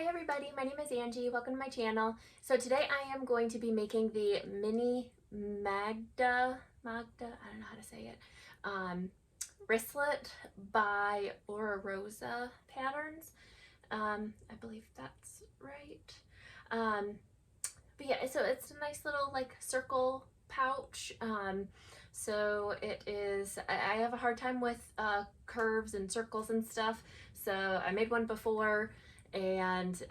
everybody, my name is Angie. Welcome to my channel. So today I am going to be making the Mini Magda, I don't know how to say it, wristlet by Oro Rosa Patterns. I believe that's right. But yeah, so it's a nice little like circle pouch. So it is, I have a hard time with curves and circles and stuff. So I made one before, and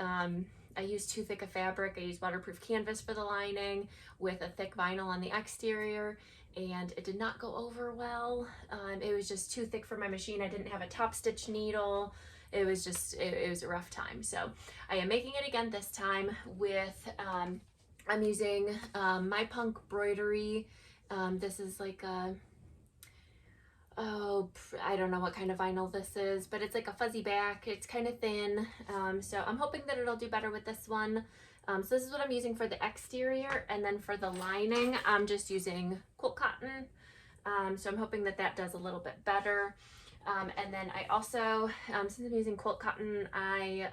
I used too thick a fabric. I used waterproof canvas for the lining with a thick vinyl on the exterior, and it did not go over well. It was just too thick for my machine. I didn't have a top stitch needle. It was just, it was a rough time. So I am making it again this time with, I'm using My Punk Broidery. This is like a, I don't know what kind of vinyl this is, but it's like a fuzzy back. It's kind of thin. So I'm hoping that it'll do better with this one. So this is what I'm using for the exterior, and then for the lining, I'm just using quilt cotton. So I'm hoping that that does a little bit better. And then I also, since I'm using quilt cotton, I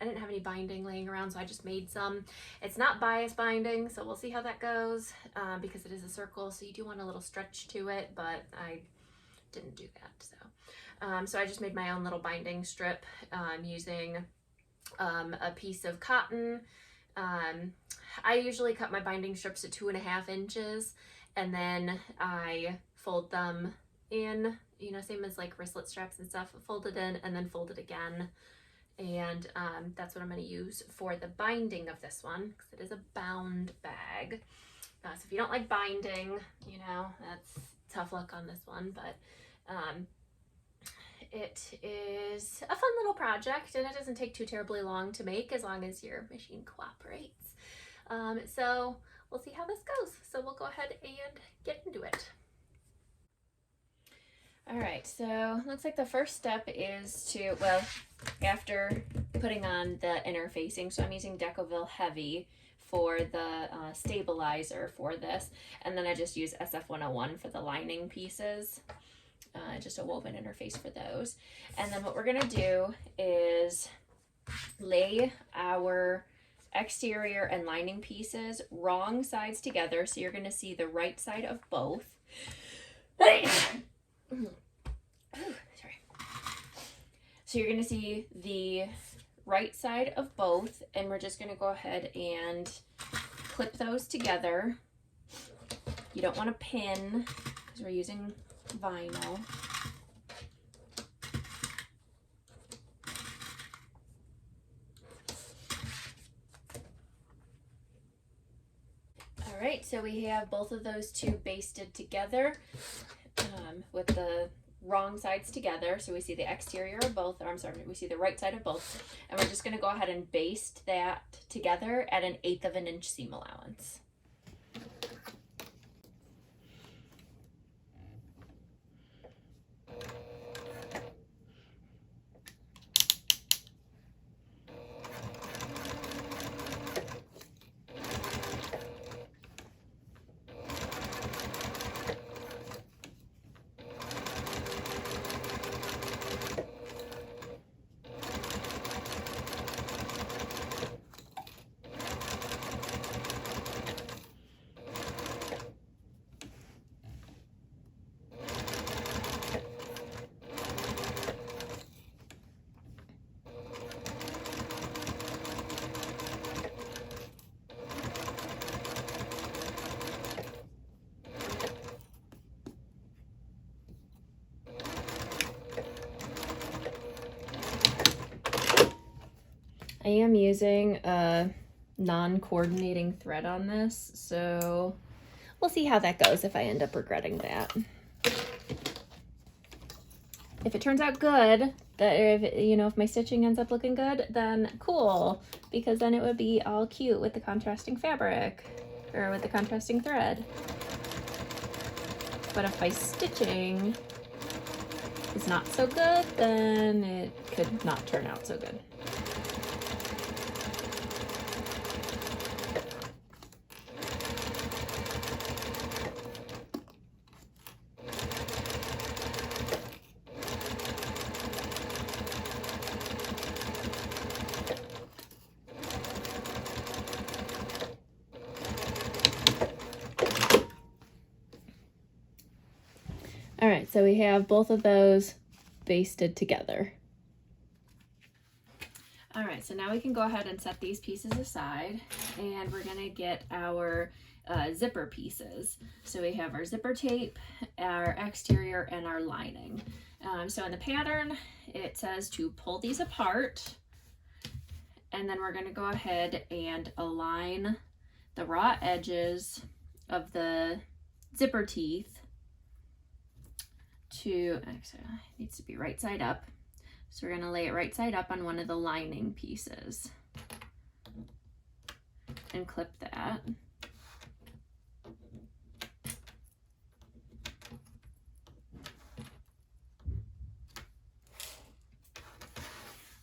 didn't have any binding laying around, so I just made some. It's not bias binding, so we'll see how that goes, because it is a circle, so you do want a little stretch to it, but I didn't do that. So I just made my own little binding strip using a piece of cotton. I usually cut my binding strips at 2.5 inches, and then I fold them in, you know, same as like wristlet straps and stuff, fold it in and then fold it again. And that's what I'm going to use for the binding of this one, because it is a bound bag. So if you don't like binding, you know, that's tough luck on this one, but it is a fun little project, and it doesn't take too terribly long to make as long as your machine cooperates. So we'll see how this goes. So we'll go ahead and get into it. All right, so looks like the first step is to, well, after putting on the interfacing, so I'm using Decoville Heavy for the stabilizer for this, and then I just use SF101 for the lining pieces, just a woven interface for those. And then what we're gonna do is lay our exterior and lining pieces wrong sides together, so you're gonna see the right side of both. Sorry. So you're going to see the right side of both, and we're just going to go ahead and clip those together. You don't want to pin because we're using vinyl. All right, so we have both of those two basted together with the wrong sides together, so we see the exterior of both, or I'm sorry, we see the right side of both, and we're just going to go ahead and baste that together at 1/8 of an inch seam allowance. I am using a non-coordinating thread on this, so we'll see how that goes if I end up regretting that. If it turns out good, that if my stitching ends up looking good, then cool, because then it would be all cute with the contrasting fabric, or with the contrasting thread. But if my stitching is not so good, then it could not turn out so good. All right, so we have both of those basted together. All right, so now we can go ahead and set these pieces aside, and we're gonna get our zipper pieces. So we have our zipper tape, our exterior, and our lining. So in the pattern, it says to pull these apart, and then we're gonna go ahead and align the raw edges of the zipper teeth to, actually it needs to be right side up. So we're gonna lay it right side up on one of the lining pieces and clip that.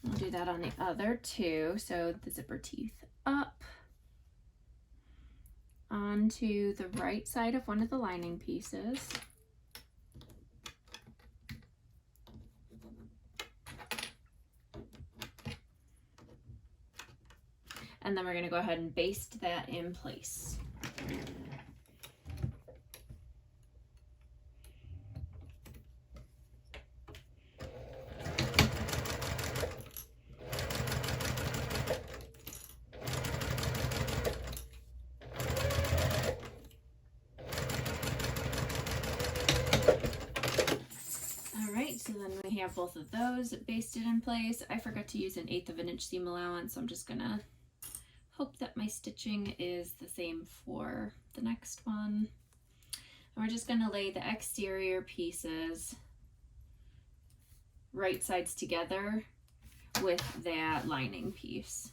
We'll do that on the other two. So the zipper teeth up onto the right side of one of the lining pieces. And then we're going to go ahead and baste that in place. So then we have both of those basted in place. I forgot to use 1/8 of an inch seam allowance, so I'm just gonna hope that my stitching is the same for the next one. And we're just gonna lay the exterior pieces right sides together with that lining piece.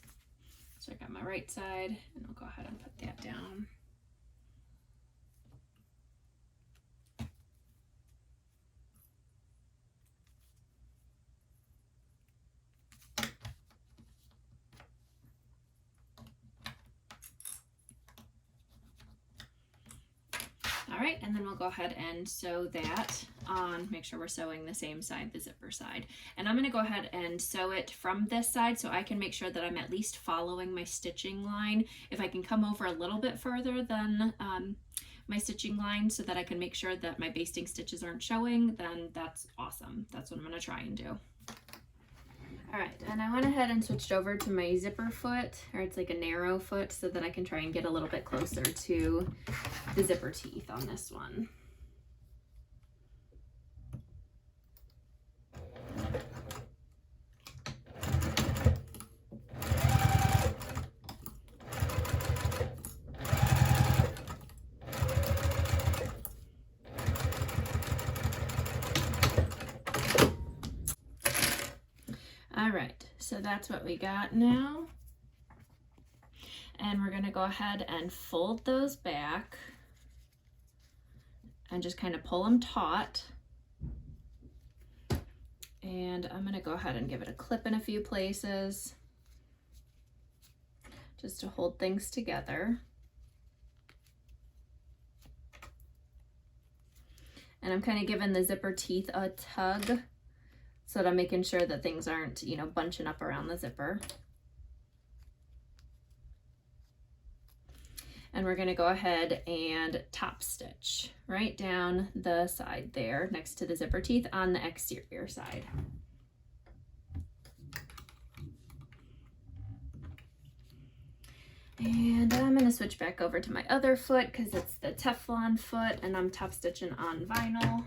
So I got my right side, and I'll go ahead and put that down. All right, and then we'll go ahead and sew that on, make sure we're sewing the same side, the zipper side. And I'm gonna go ahead and sew it from this side so I can make sure that I'm at least following my stitching line. If I can come over a little bit further than my stitching line so that I can make sure that my basting stitches aren't showing, then that's awesome. That's what I'm gonna try and do. All right, and I went ahead and switched over to my zipper foot, or it's like a narrow foot, so that I can try and get a little bit closer to the zipper teeth on this one. All right, so that's what we got now. And we're gonna go ahead and fold those back and just kind of pull them taut. And I'm gonna go ahead and give it a clip in a few places just to hold things together. And I'm kind of giving the zipper teeth a tug so that I'm making sure that things aren't, you know, bunching up around the zipper. And we're gonna go ahead and top stitch right down the side there next to the zipper teeth on the exterior side. And I'm gonna switch back over to my other foot because it's the Teflon foot and I'm top stitching on vinyl.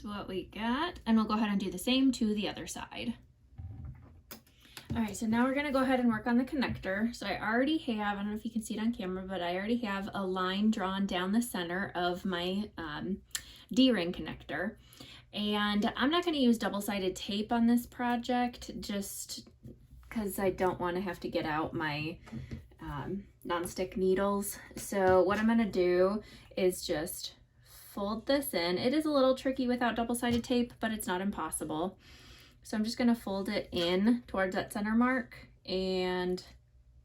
What we got, and we'll go ahead and do the same to the other side. All right, so now we're going to go ahead and work on the connector. So I already have, I don't know if you can see it on camera, but I already have a line drawn down the center of my D-ring connector. And I'm not going to use double-sided tape on this project just because I don't want to have to get out my non-stick needles. So what I'm going to do is just fold this in. It is a little tricky without double-sided tape, but it's not impossible. So I'm just gonna fold it in towards that center mark and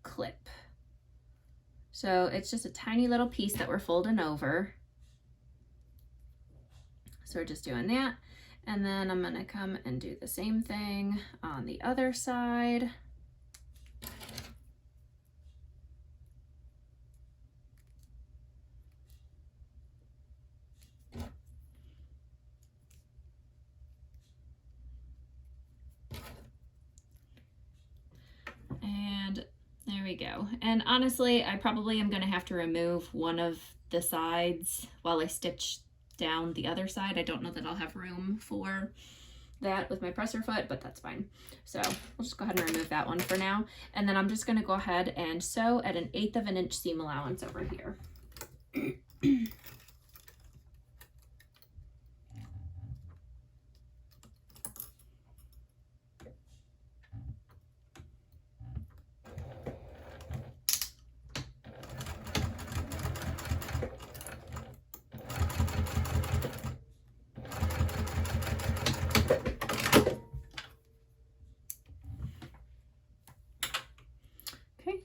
clip. So it's just a tiny little piece that we're folding over. So we're just doing that. And then I'm gonna come and do the same thing on the other side. And there we go. And honestly, I probably am gonna have to remove one of the sides while I stitch down the other side. I don't know that I'll have room for that with my presser foot, but that's fine. So we'll just go ahead and remove that one for now. And then I'm just gonna go ahead and sew at 1/8 of an inch seam allowance over here.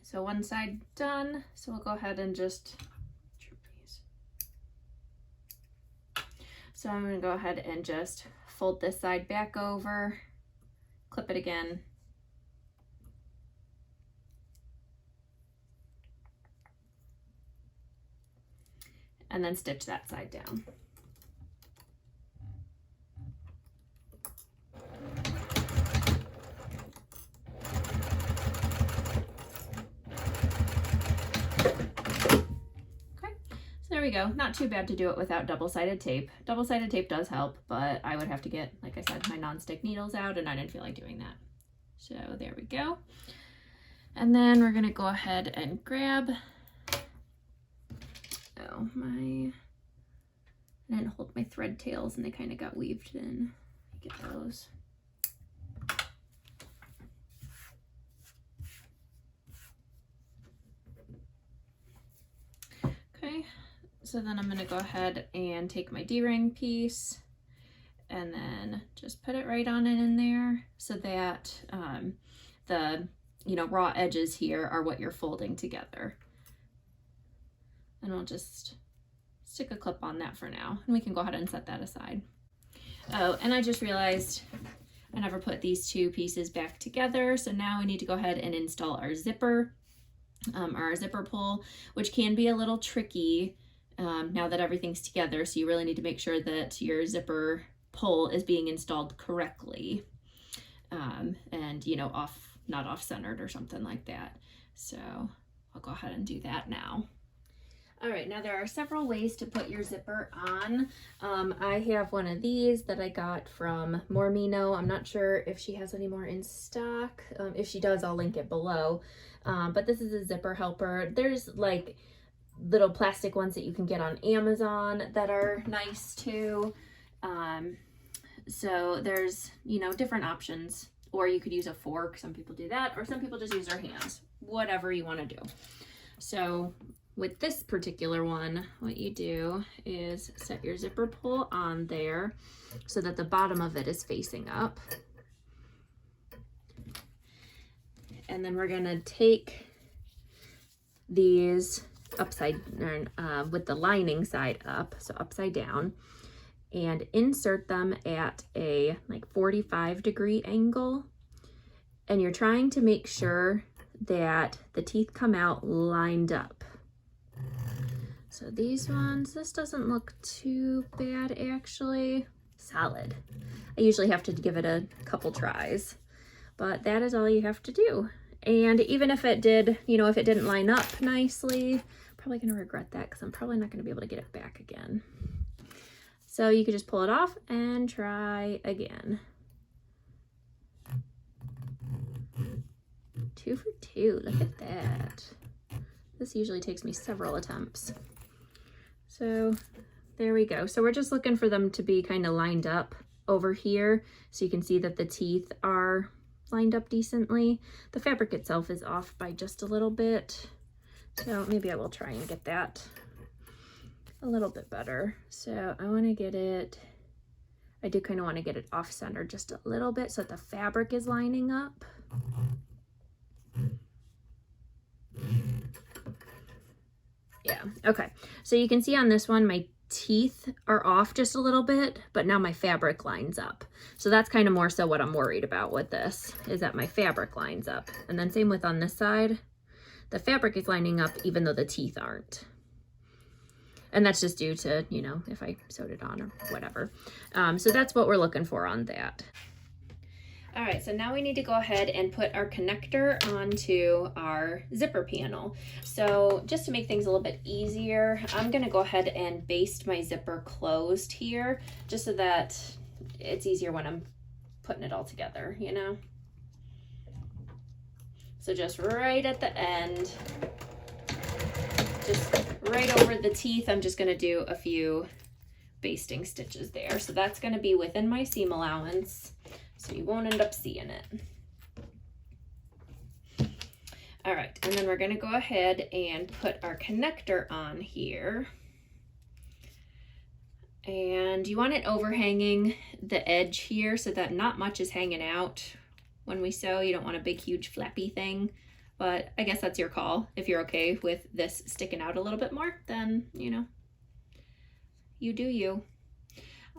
So one side done, so we'll go ahead and just trim these. So I'm gonna go ahead and just fold this side back over, clip it again, and then stitch that side down. There we go. Not too bad to do it without double-sided tape. Double-sided tape does help, but I would have to get, like I said, my non-stick needles out, and I didn't feel like doing that. So there we go. And then we're gonna go ahead and grab, oh my, I didn't hold my thread tails and they kind of got weaved in. Get those. Okay. So then I'm gonna go ahead and take my D-ring piece and then just put it right on in there so that the raw edges here are what you're folding together. And I'll just stick a clip on that for now, and we can go ahead and set that aside. Oh, and I just realized I never put these two pieces back together, so now we need to go ahead and install our zipper, our zipper pull, which can be a little tricky now that everything's together, so you really need to make sure that your zipper pull is being installed correctly, and not off-centered or something like that. So I'll go ahead and do that now. All right, now there are several ways to put your zipper on. I have one of these that I got from Mormino. I'm not sure if she has any more in stock. If she does, I'll link it below. But this is a zipper helper. There's like little plastic ones that you can get on Amazon that are nice too. So there's, different options, or you could use a fork. Some people do that, or some people just use their hands, whatever you want to do. So with this particular one, what you do is set your zipper pull on there so that the bottom of it is facing up. And then we're gonna take these upside with the lining side up, so upside down, and insert them at a 45-degree angle. And you're trying to make sure that the teeth come out lined up. So these ones, this doesn't look too bad actually. Solid. I usually have to give it a couple tries, but that is all you have to do. And even if it did, if it didn't line up nicely, probably gonna regret that because I'm probably not gonna be able to get it back again. So you could just pull it off and try again. 2 for 2, look at that. This usually takes me several attempts. So there we go. So we're just looking for them to be kind of lined up over here so you can see that the teeth are lined up decently. The fabric itself is off by just a little bit. So maybe I will try and get that a little bit better. So I want to get it, I do kind of want to get it off center just a little bit so that the fabric is lining up. Yeah, okay. So you can see on this one, my teeth are off just a little bit, but now my fabric lines up. So that's kind of more so what I'm worried about with this, is that my fabric lines up. And then same with on this side, the fabric is lining up even though the teeth aren't. And that's just due to, you know, if I sewed it on or whatever. So that's what we're looking for on that. All right, so now we need to go ahead and put our connector onto our zipper panel. So just to make things a little bit easier, I'm gonna go ahead and baste my zipper closed here, just so that it's easier when I'm putting it all together, you know? So just right at the end, just right over the teeth, I'm just gonna do a few basting stitches there. So that's gonna be within my seam allowance, so you won't end up seeing it. All right, and then we're gonna go ahead and put our connector on here. And you want it overhanging the edge here so that not much is hanging out when we sew. You don't want a big, huge flappy thing, but I guess that's your call. If you're okay with this sticking out a little bit more, then, you know, you do you.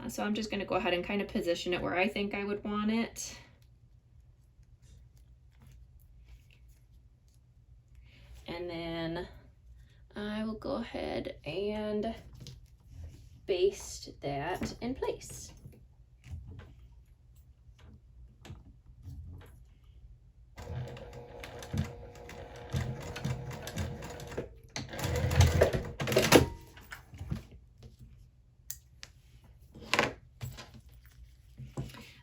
So I'm just gonna go ahead and kind of position it where I think I would want it. And then I will go ahead and baste that in place.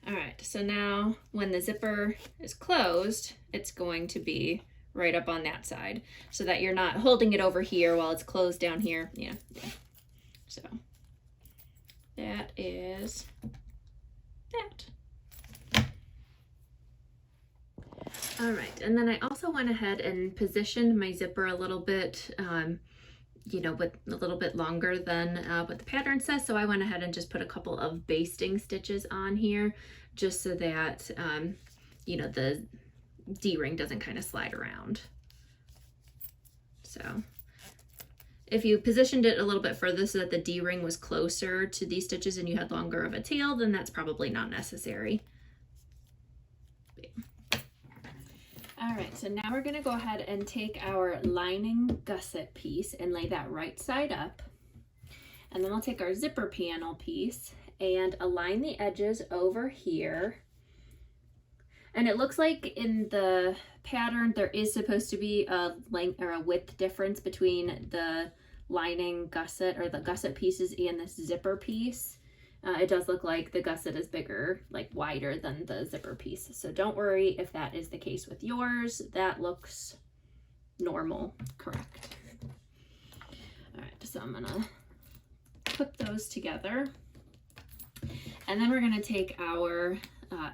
All right, so now when the zipper is closed, it's going to be right up on that side so that you're not holding it over here while it's closed down here. Yeah. So that is that. All right, and then I also went ahead and positioned my zipper a little bit, you know, with a little bit longer than what the pattern says. So I went ahead and just put a couple of basting stitches on here just so that, you know, the D-ring doesn't kind of slide around. So if you positioned it a little bit further so that the D-ring was closer to these stitches and you had longer of a tail, then that's probably not necessary. All right, so now we're gonna go ahead and take our lining gusset piece and lay that right side up. And then we'll take our zipper panel piece and align the edges over here. And it looks like in the pattern there is supposed to be a length or a width difference between the lining gusset or the gusset pieces and this zipper piece. It does look like the gusset is bigger, like wider than the zipper piece. So don't worry if that is the case with yours. That looks normal, correct. All right, so I'm gonna put those together. And then we're gonna take our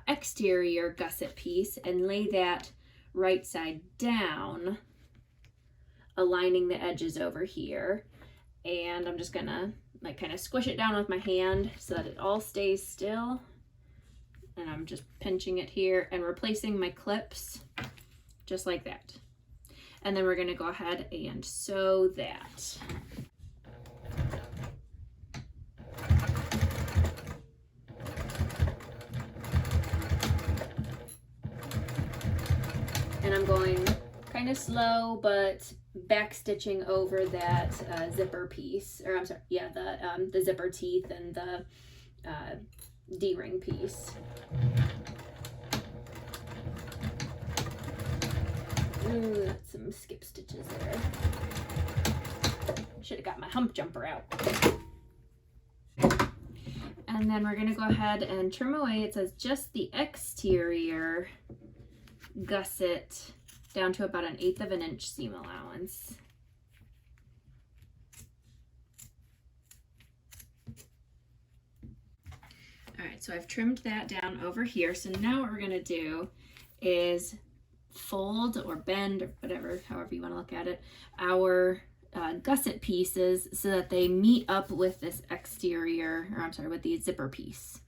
exterior gusset piece and lay that right side down, aligning the edges over here. And I'm just gonna like kind of squish it down with my hand so that it all stays still. And I'm just pinching it here and replacing my clips just like that. And then we're gonna go ahead and sew that. And I'm going kind of slow, but back stitching over that zipper piece, or I'm sorry, yeah, the zipper teeth and the D-ring piece. Ooh, that's some skip stitches there. Should have got my hump jumper out. And then we're gonna go ahead and trim away. It says just the exterior gusset down to about 1/8 of an inch seam allowance. All right, so I've trimmed that down over here. So now what we're gonna do is fold or bend or whatever, however you wanna look at it, our gusset pieces so that they meet up with this exterior, or I'm sorry, with the zipper piece.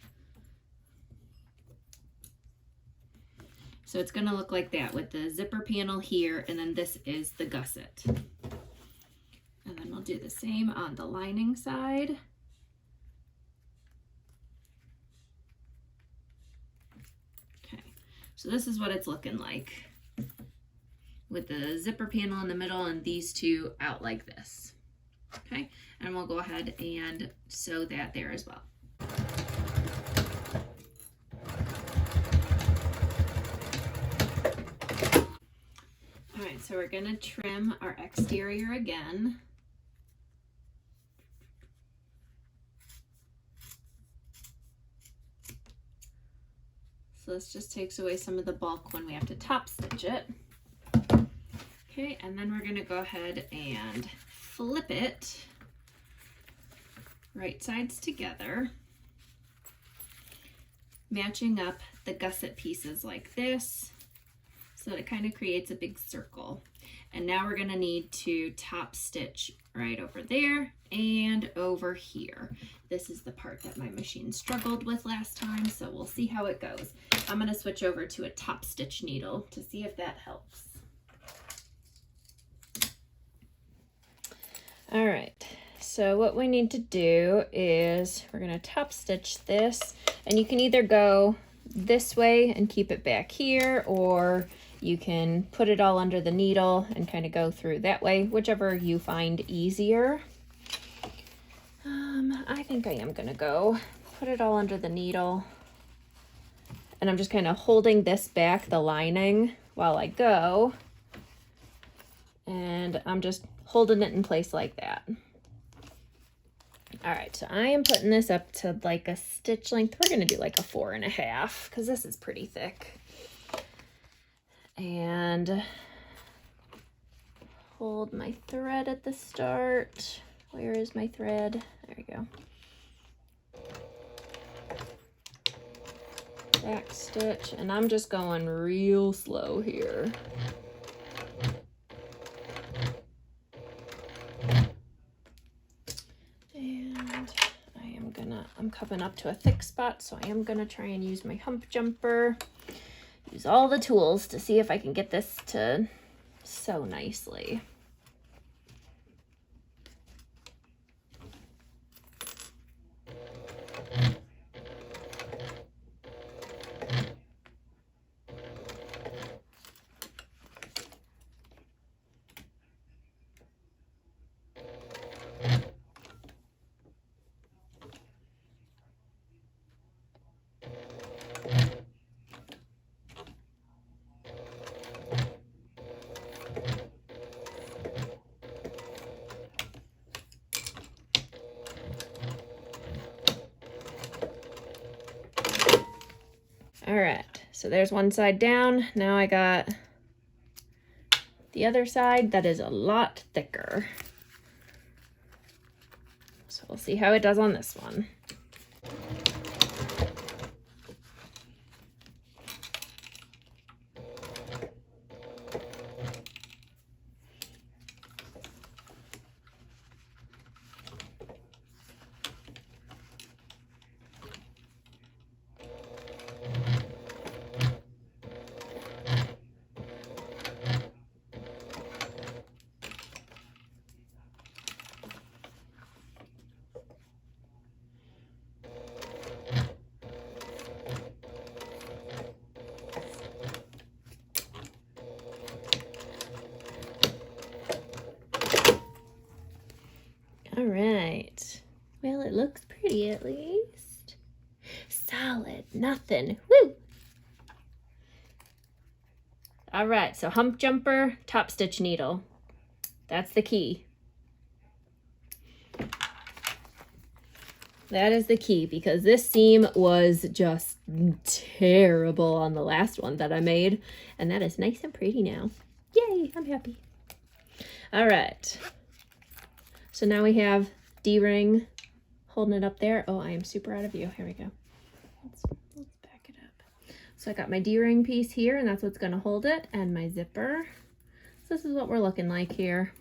So it's going to look like that with the zipper panel here, and then this is the gusset. And then we'll do the same on the lining side. Okay, so this is what it's looking like with the zipper panel in the middle and these two out like this. Okay, and we'll go ahead and sew that there as well. All right, so we're gonna trim our exterior again. So this just takes away some of the bulk when we have to top stitch it. Okay, and then we're gonna go ahead and flip it right sides together, matching up the gusset pieces like this, so it kind of creates a big circle. And now we're gonna need to top stitch right over there and over here. This is the part that my machine struggled with last time, so we'll see how it goes. I'm gonna switch over to a top stitch needle to see if that helps. All right, so what we need to do is we're gonna top stitch this, and you can either go this way and keep it back here, or you can put it all under the needle and kind of go through that way, whichever you find easier. I think I am gonna go put it all under the needle, and I'm just kind of holding this back, the lining, while I go, and I'm just holding it in place like that. All right, so I am putting this up to like a stitch length. We're gonna do like a 4.5 because this is pretty thick. And hold my thread at the start. Where is my thread? There we go. Back stitch, and I'm just going real slow here. And I'm coming up to a thick spot, so I am gonna try and use my hump jumper. Use all the tools to see if I can get this to sew nicely. All right, so there's one side down. Now I got the other side that is a lot thicker. So we'll see how it does on this one. All right, well, it looks pretty at least. Solid, nothing, woo! All right, so hump jumper, top stitch needle. That's the key. That is the key, because this seam was just terrible on the last one that I made, and that is nice and pretty now. Yay, I'm happy. All right. So now we have D-ring holding it up there. Oh, I am super out of view. Here we go. Let's back it up. So I got my D-ring piece here, and that's what's going to hold it, and my zipper. So this is what we're looking like here.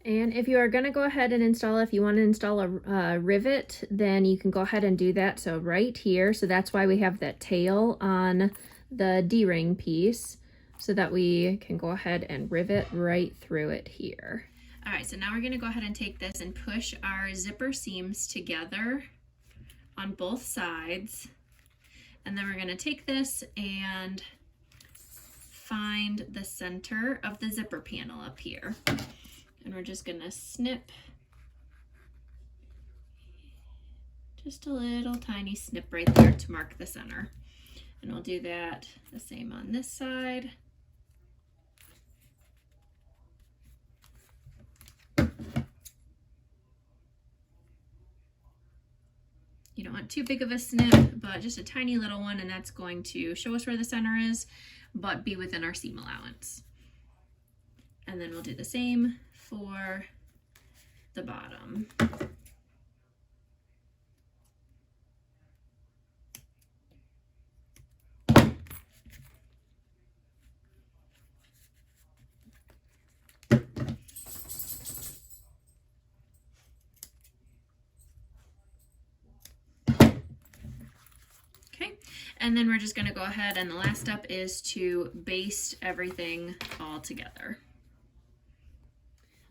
And if you are going to go ahead and install, if you want to install a rivet, then you can go ahead and do that. So right here, so that's why we have that tail on the D-ring piece, so that we can go ahead and rivet right through it here. All right, so now we're going to go ahead and take this and push our zipper seams together on both sides. And then we're going to take this and find the center of the zipper panel up here. And we're just gonna snip just a little tiny snip right there to mark the center. And we'll do that the same on this side. You don't want too big of a snip, but just a tiny little one, and that's going to show us where the center is, but be within our seam allowance. And then we'll do the same for the bottom. Okay, and then we're just going to go ahead, and the last step is to baste everything all together.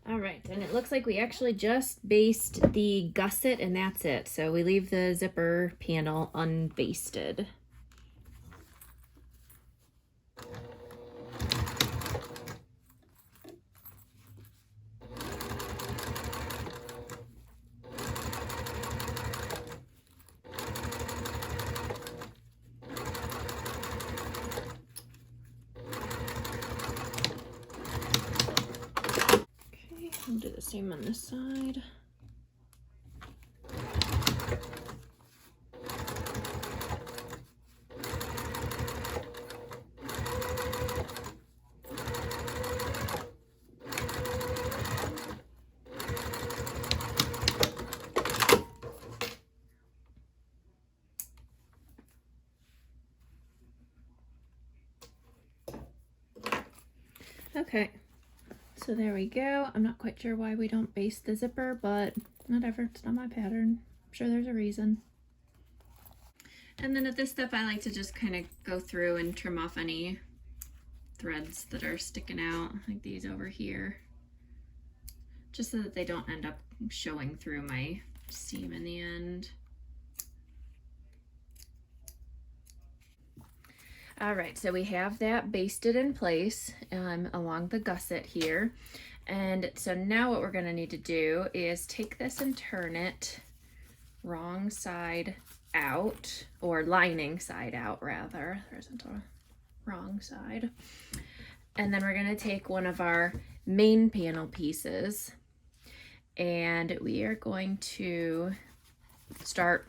All right, and it looks like we actually just basted the gusset, and that's it. So we leave the zipper panel unbasted. I'll do the same on this side. Okay. So there we go. I'm not quite sure why we don't baste the zipper, but whatever, it's not my pattern. I'm sure there's a reason. And then at this step, I like to just kind of go through and trim off any threads that are sticking out, like these over here, just so that they don't end up showing through my seam in the end. All right, so we have that basted in place along the gusset here. And so now what we're gonna need to do is take this and turn it wrong side out, or lining side out rather. There isn't a wrong side. And then we're gonna take one of our main panel pieces, and we are going to start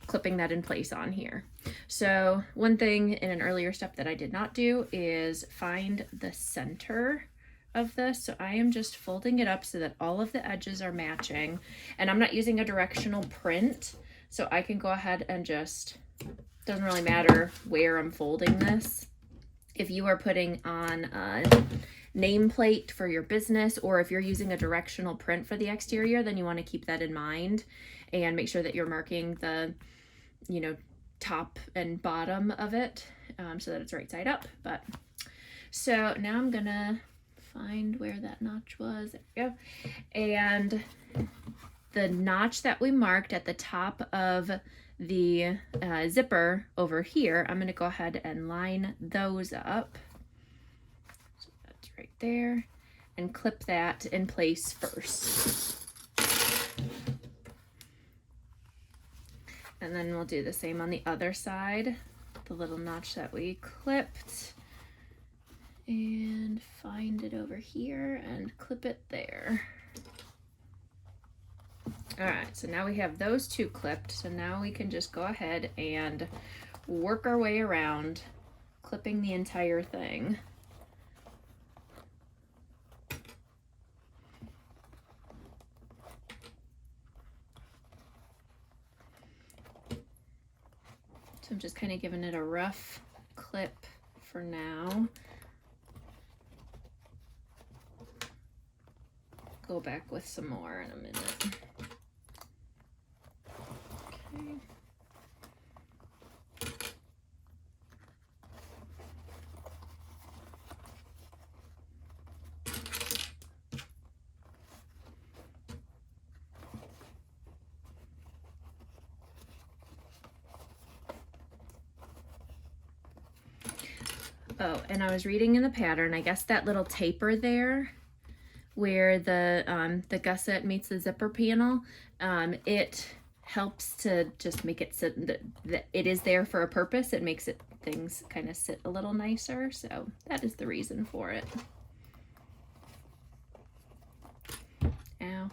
clipping that in place on here. So one thing in an earlier step that I did not do is find the center of this. So I am just folding it up so that all of the edges are matching, and I'm not using a directional print, so I can go ahead and just, doesn't really matter where I'm folding this. If you are putting on a nameplate for your business, or if you're using a directional print for the exterior, then you want to keep that in mind and make sure that you're marking the, you know, top and bottom of it so that it's right side up. But so now I'm gonna find where that notch was. There we go. And the notch that we marked at the top of the zipper over here, I'm gonna go ahead and line those up. So that's right there, and clip that in place first. And then we'll do the same on the other side, the little notch that we clipped, and find it over here and clip it there. All right, so now we have those two clipped, so now we can just go ahead and work our way around, clipping the entire thing. So I'm just kind of giving it a rough clip for now. go back with some more in a minute. Okay. Oh, and I was reading in the pattern, I guess that little taper there where the gusset meets the zipper panel, it helps to just make it sit, it is there for a purpose. It makes things kind of sit a little nicer, so that is the reason for it. Ow.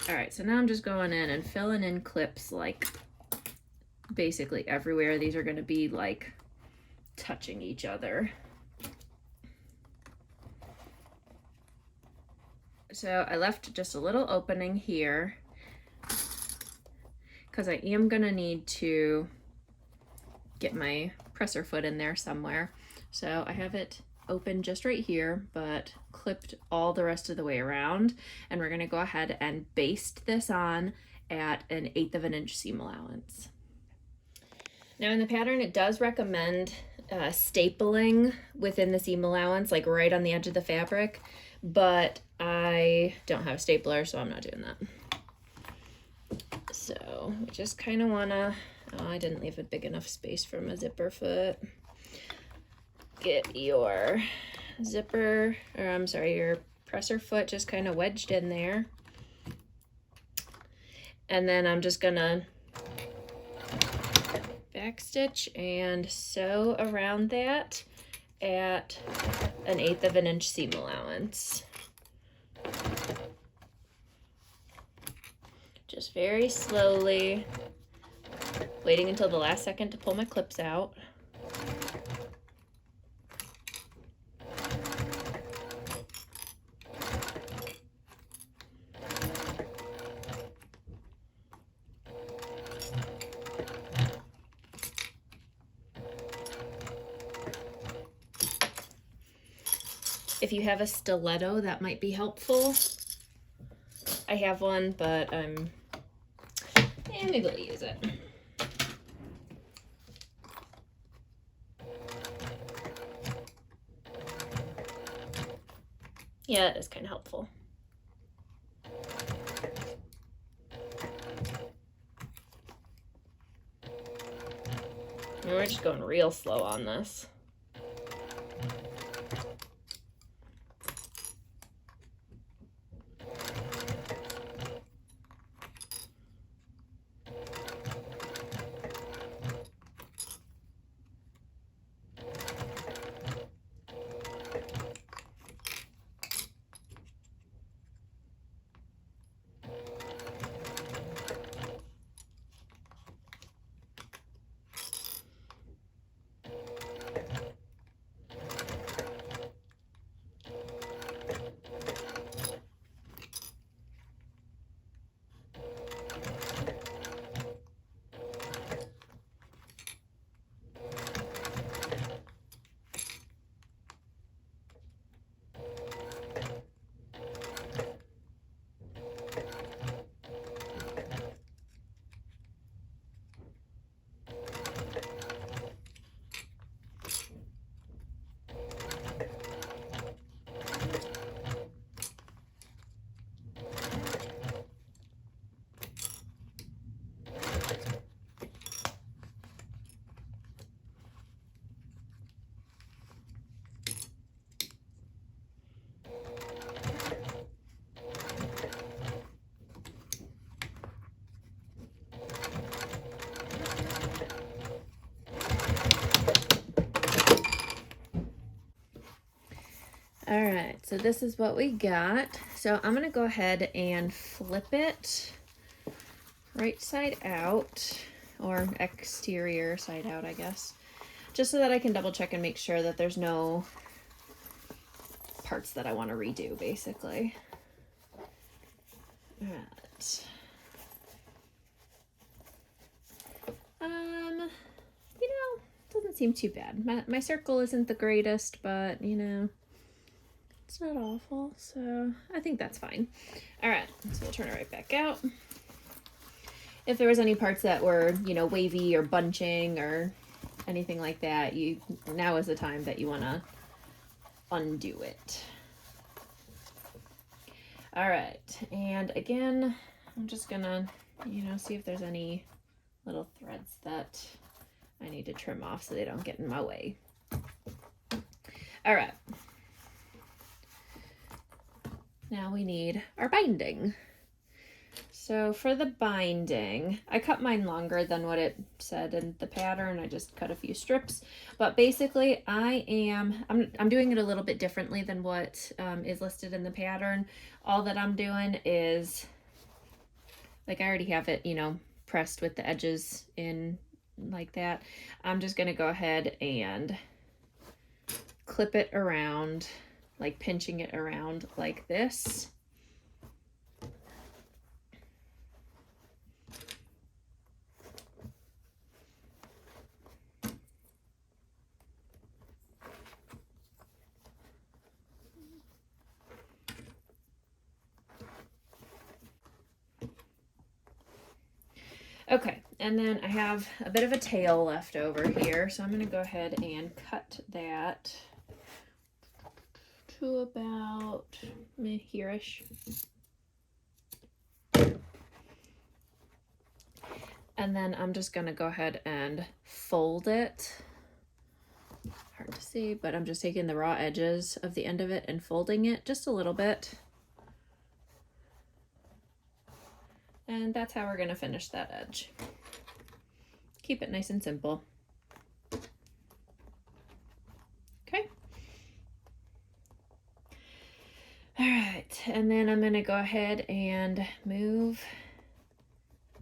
All right, so now I'm just going in and filling in clips like basically everywhere. These are going to be like touching each other. So I left just a little opening here because I am gonna need to get my presser foot in there somewhere. So I have it open just right here, but clipped all the rest of the way around. And we're gonna go ahead and baste this on at 1/8 of an inch seam allowance. Now in the pattern, it does recommend stapling within the seam allowance, like right on the edge of the fabric, but I don't have a stapler, so I'm not doing that. So we just kind of wanna, oh, I didn't leave a big enough space for my zipper foot. Get your zipper, or I'm sorry, your presser foot just kind of wedged in there. And then I'm just gonna back stitch and sew around that at 1/8 of an inch seam allowance. Just very slowly, waiting until the last second to pull my clips out. If you have a stiletto, that might be helpful. I have one, but maybe I'll use it. Yeah, that is kind of helpful. And we're just going real slow on this. All right, so this is what we got. So I'm gonna go ahead and flip it right side out, or exterior side out, I guess, just so that I can double check and make sure that there's no parts that I want to redo, basically. All right. You know, doesn't seem too bad. My circle isn't the greatest, but you know, It's not awful, so I think that's fine. All right, so we'll turn it right back out. If there was any parts that were, you know, wavy or bunching or anything like that, now is the time that you want to undo it. All right, and again, I'm just gonna, you know, see if there's any little threads that I need to trim off so they don't get in my way. All right. Now we need our binding. So for the binding, I cut mine longer than what it said in the pattern. I just cut a few strips, but basically I'm doing it a little bit differently than what is listed in the pattern. All that I'm doing is, like, I already have it, you know, pressed with the edges in like that. I'm just gonna go ahead and clip it around, like pinching it around like this. Okay, and then I have a bit of a tail left over here, so I'm going to go ahead and cut that to about here-ish. And then I'm just going to go ahead and fold it. Hard to see, but I'm just taking the raw edges of the end of it and folding it just a little bit. And that's how we're going to finish that edge. Keep it nice and simple. Okay. All right, and then I'm going to go ahead and move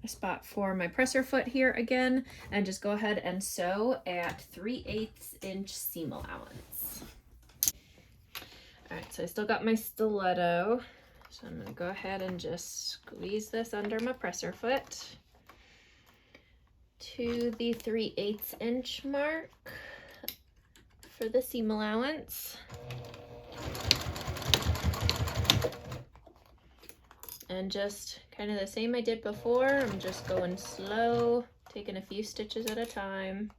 a spot for my presser foot here again, and just go ahead and sew at 3/8 inch seam allowance. All right, so I still got my stiletto. So I'm going to go ahead and just squeeze this under my presser foot to the 3/8 inch mark for the seam allowance. And just kind of the same I did before, I'm just going slow, taking a few stitches at a time.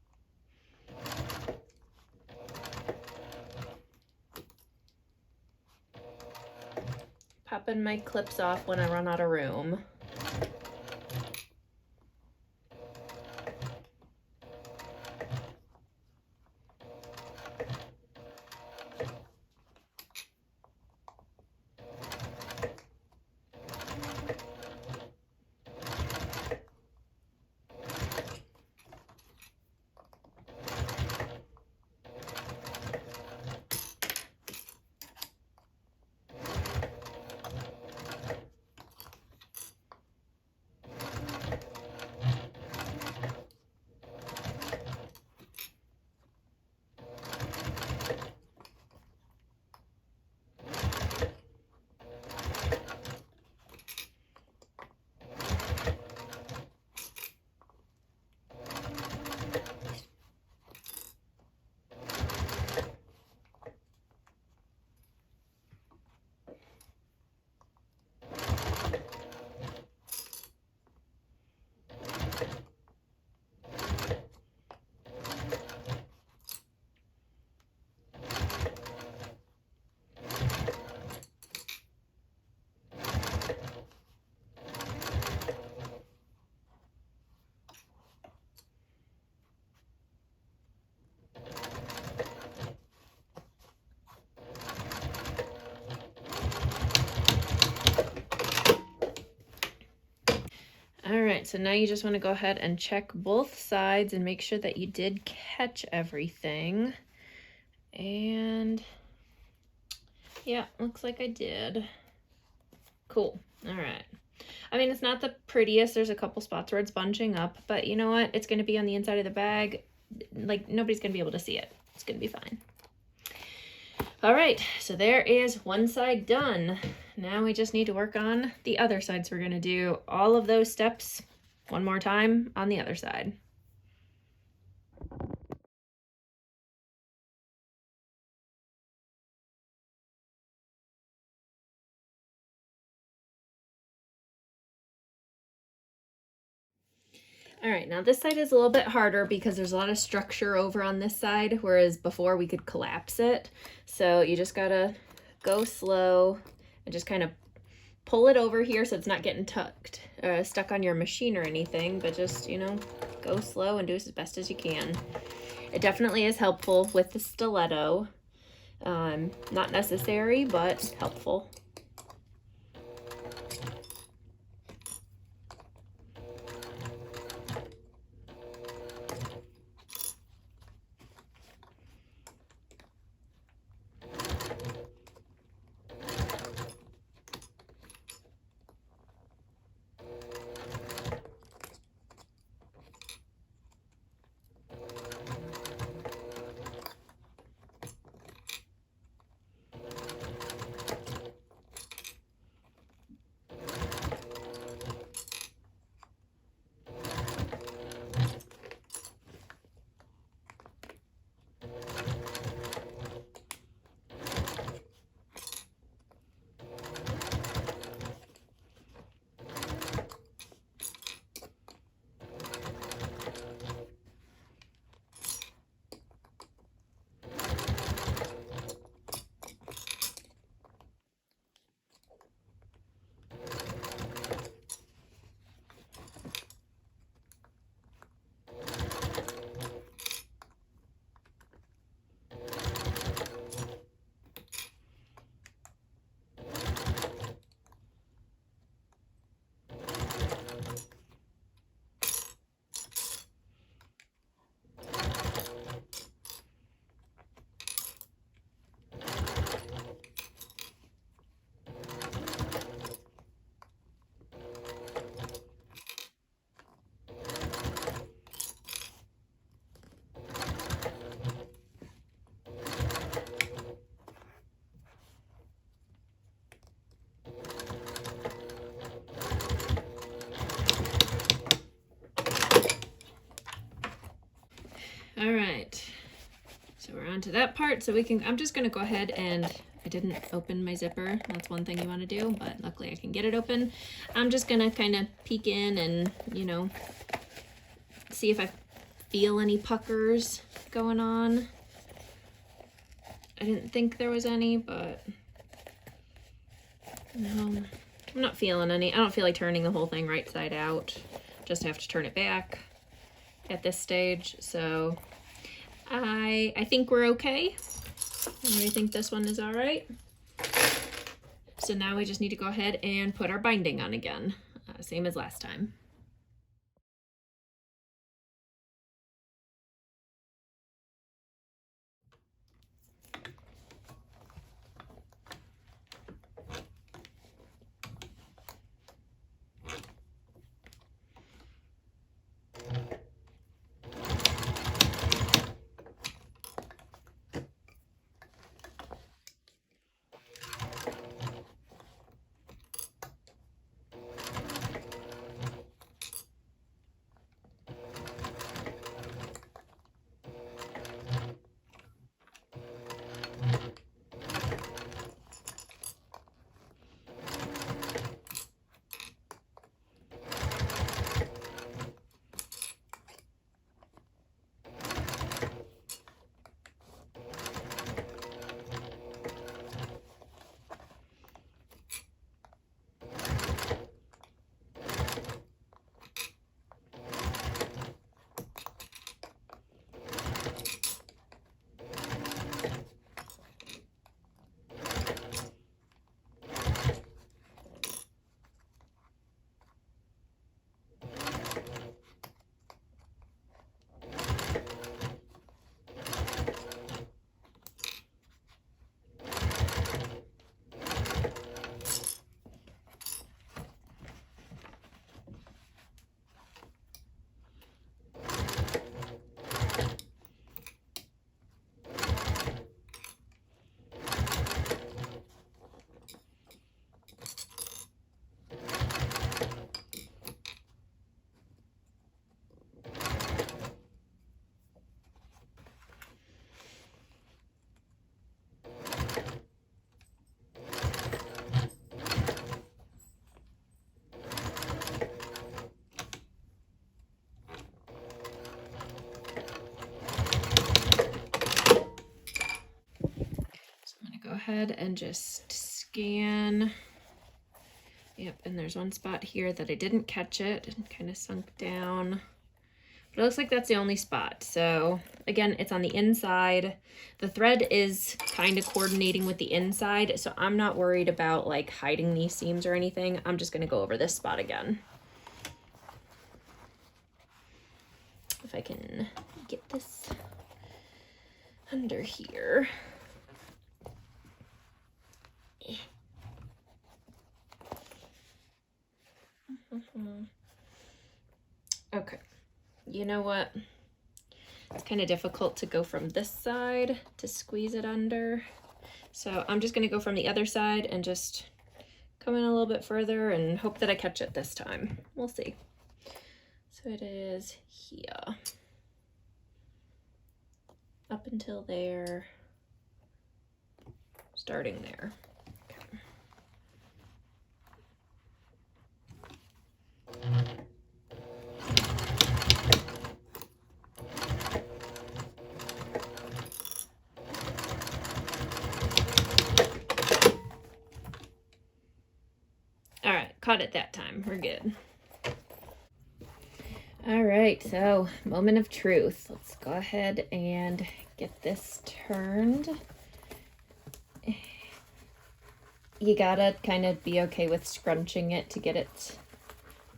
Popping my clips off when I run out of room. All right, so now you just want to go ahead and check both sides and make sure that you did catch everything. And yeah, looks like I did. Cool. All right. I mean, it's not the prettiest. There's a couple spots where it's bunching up, but you know what? It's going to be on the inside of the bag. Like, nobody's going to be able to see it. It's going to be fine. All right, so there is one side done. Now we just need to work on the other side. So we're going to do all of those steps one more time on the other side. All right, now this side is a little bit harder because there's a lot of structure over on this side, whereas before we could collapse it. So you just gotta go slow and just kind of pull it over here so it's not getting stuck on your machine or anything, but just, you know, go slow and do as best as you can. It definitely is helpful with the stiletto. Not necessary, but helpful. All right, so we're on to that part. So I'm just gonna go ahead and, I didn't open my zipper. That's one thing you wanna do, but luckily I can get it open. I'm just gonna kind of peek in and, you know, see if I feel any puckers going on. I didn't think there was any, but no, I'm not feeling any. I don't feel like turning the whole thing right side out. Just have to turn it back at this stage. So I think we're okay. I think this one is all right. So now we just need to go ahead and put our binding on again, same as last time. ahead and just scan. Yep, and there's one spot here that I didn't catch it and kind of sunk down. But it looks like that's the only spot. So again, it's on the inside. The thread is kind of coordinating with the inside, so I'm not worried about like hiding these seams or anything. I'm just gonna go over this spot again. If I can get this under here. Okay, you know what? It's kind of difficult to go from this side to squeeze it under. So I'm just gonna go from the other side and just come in a little bit further and hope that I catch it this time. We'll see. So it is here. Up until there. Starting there. All right, caught it that time. We're good. All right, so moment of truth. Let's go ahead and get this turned. You gotta kind of be okay with scrunching it to get it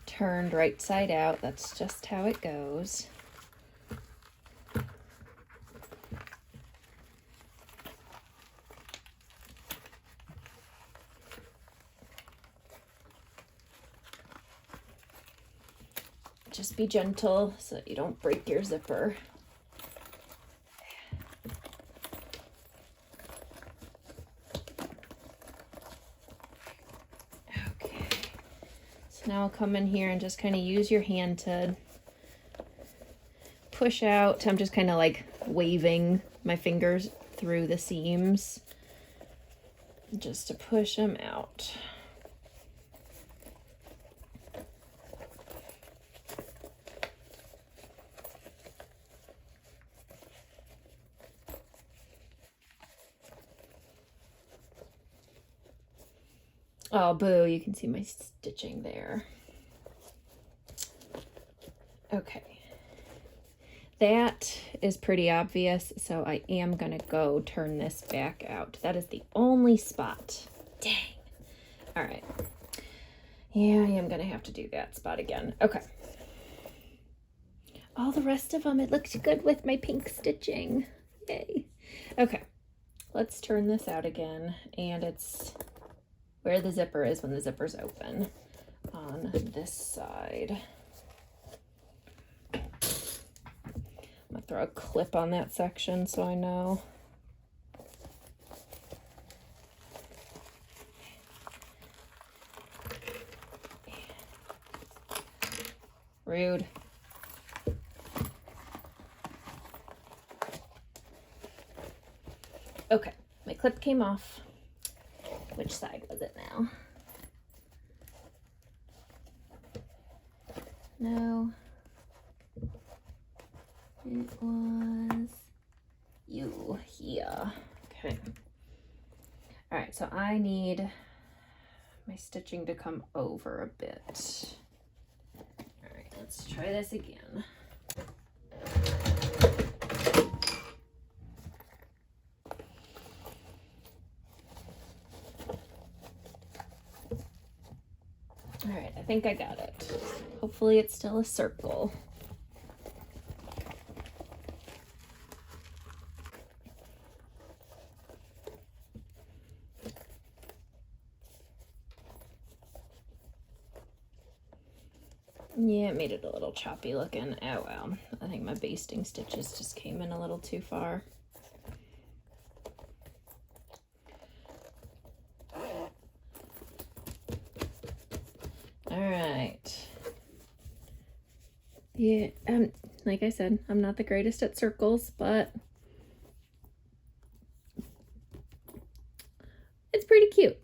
turned right side out. That's just how it goes. Just be gentle so that you don't break your zipper. Okay, so now I'll come in here and just kind of use your hand to push out. I'm just kind of like waving my fingers through the seams just to push them out. Oh, boo, you can see my stitching there. Okay. That is pretty obvious, so I am gonna go turn this back out. That is the only spot. Dang. All right. Yeah, I am gonna have to do that spot again. Okay. All the rest of them, it looked good with my pink stitching. Yay. Okay. Let's turn this out again, and it's where the zipper is when the zipper's open on this side. I'm gonna throw a clip on that section so I know. Rude. Okay, my clip came off. Which side was it now? No. It was you here. Okay. All right, so I need my stitching to come over a bit. All right, let's try this again. All right, I think I got it. Hopefully it's still a circle. Yeah, it made it a little choppy looking. Oh well, I think my basting stitches just came in a little too far. All right. Yeah, like I said, I'm not the greatest at circles, but it's pretty cute.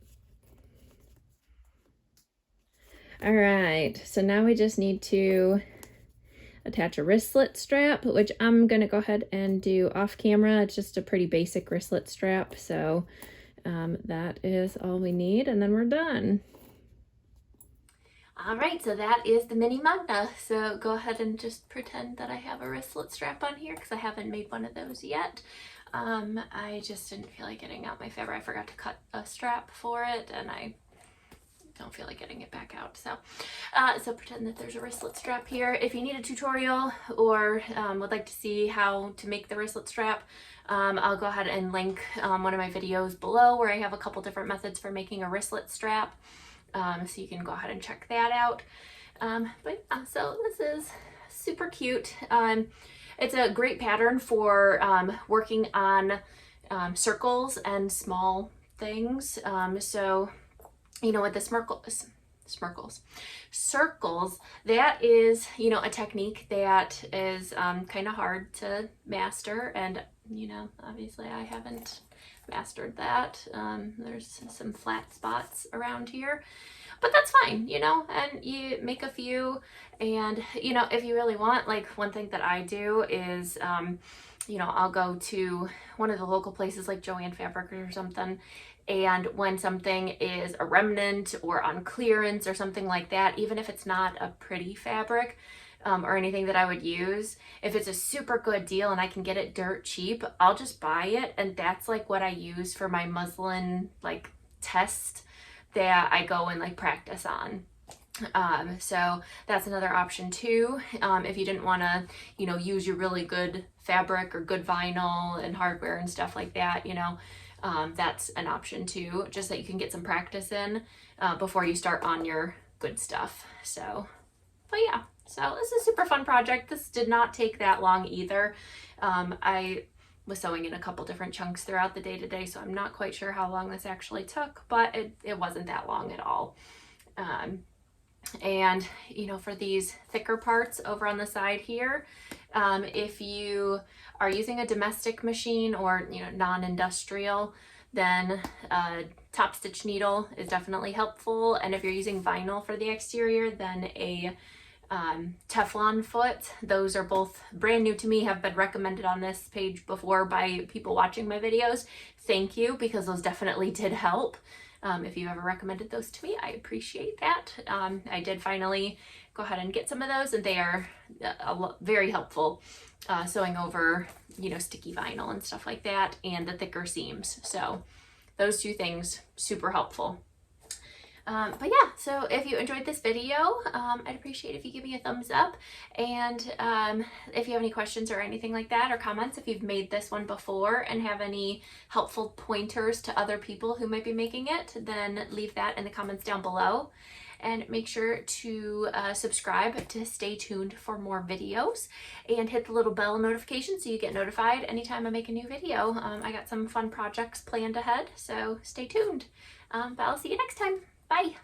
All right, so now we just need to attach a wristlet strap, which I'm gonna go ahead and do off camera. It's just a pretty basic wristlet strap, so that is all we need, and then we're done. All right, so that is the Mini Magda. So go ahead and just pretend that I have a wristlet strap on here because I haven't made one of those yet. I just didn't feel like getting out my fabric. I forgot to cut a strap for it, and I don't feel like getting it back out. So pretend that there's a wristlet strap here. If you need a tutorial or would like to see how to make the wristlet strap, I'll go ahead and link one of my videos below where I have a couple different methods for making a wristlet strap. So you can go ahead and check that out. So this is super cute. It's a great pattern for working on circles and small things. So, you know, with the circles, that is, you know, a technique that is kind of hard to master. And, you know, obviously I haven't mastered that. There's some flat spots around here, but that's fine, you know, and you make a few. And, you know, if you really want, like, one thing that I do is, you know, I'll go to one of the local places like Joann Fabric or something, and when something is a remnant or on clearance or something like that, even if it's not a pretty fabric or anything that I would use, if it's a super good deal and I can get it dirt cheap, I'll just buy it. And that's like what I use for my muslin like test that I go and like practice on. So that's another option too. If you didn't want to, you know, use your really good fabric or good vinyl and hardware and stuff like that, you know, that's an option too, just that you can get some practice in before you start on your good stuff. So, but yeah, so this is a super fun project. This did not take that long either. I was sewing in a couple different chunks throughout the day today, so I'm not quite sure how long this actually took, but it wasn't that long at all. And, you know, for these thicker parts over on the side here, if you are using a domestic machine or, you know, non-industrial, then top stitch needle is definitely helpful. And if you're using vinyl for the exterior, then a Teflon foot. Those are both brand new to me, have been recommended on this page before by people watching my videos. Thank you, because those definitely did help. If you ever recommended those to me, I appreciate that. I did finally go ahead and get some of those, and they are very helpful sewing over, you know, sticky vinyl and stuff like that, and the thicker seams. So those two things, super helpful. But yeah, so if you enjoyed this video, I'd appreciate if you give me a thumbs up. And if you have any questions or anything like that, or comments, if you've made this one before and have any helpful pointers to other people who might be making it, then leave that in the comments down below. And make sure to subscribe to stay tuned for more videos, and hit the little bell notification so you get notified anytime I make a new video. I got some fun projects planned ahead, so stay tuned. But I'll see you next time. Bye.